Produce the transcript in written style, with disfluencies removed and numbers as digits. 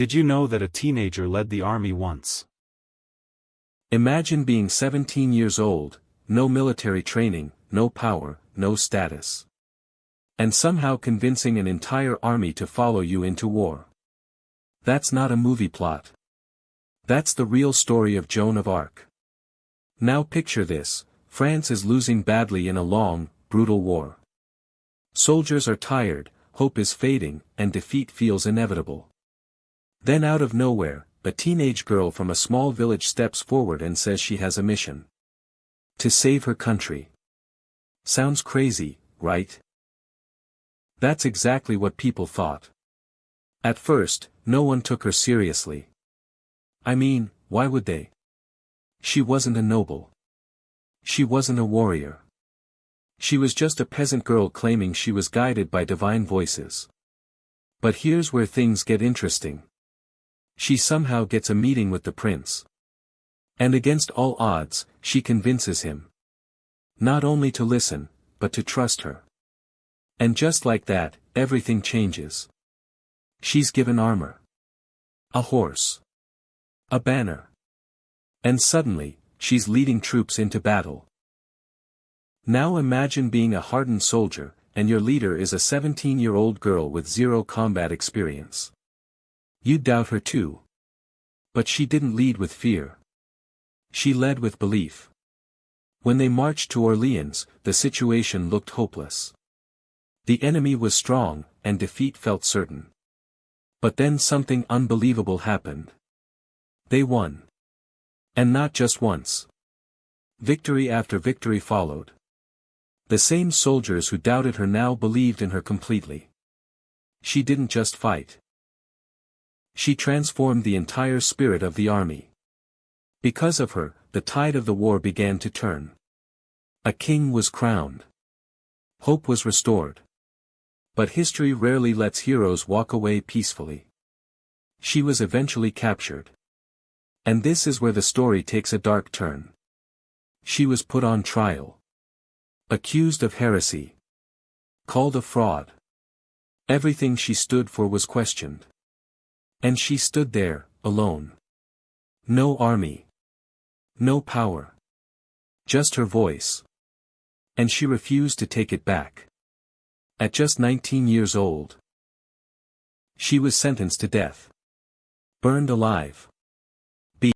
Did you know that a teenager led the army once? Imagine being 17 years old, no military training, no power, no status. And somehow convincing an entire army to follow you into war. That's not a movie plot. That's the real story of Joan of Arc. Now picture this: France is losing badly in a long, brutal war. Soldiers are tired, hope is fading, and defeat feels inevitable. Then out of nowhere, a teenage girl from a small village steps forward and says she has a mission. To save her country. Sounds crazy, right? That's exactly what people thought. At first, no one took her seriously. I mean, why would they? She wasn't a noble. She wasn't a warrior. She was just a peasant girl claiming she was guided by divine voices. But here's where things get interesting. She somehow gets a meeting with the prince. And against all odds, she convinces him. Not only to listen, but to trust her. And just like that, everything changes. She's given armor. A horse. A banner. And suddenly, she's leading troops into battle. Now imagine being a hardened soldier, and your leader is a 17-year-old girl with zero combat experience. You'd doubt her too. But she didn't lead with fear. She led with belief. When they marched to Orleans, the situation looked hopeless. The enemy was strong, and defeat felt certain. But then something unbelievable happened. They won. And not just once. Victory after victory followed. The same soldiers who doubted her now believed in her completely. She didn't just fight. She transformed the entire spirit of the army. Because of her, the tide of the war began to turn. A king was crowned. Hope was restored. But history rarely lets heroes walk away peacefully. She was eventually captured. And this is where the story takes a dark turn. She was put on trial. Accused of heresy. Called a fraud. Everything she stood for was questioned. And she stood there, alone. No army. No power. Just her voice. And she refused to take it back. At just 19 years old. She was sentenced to death. Burned alive.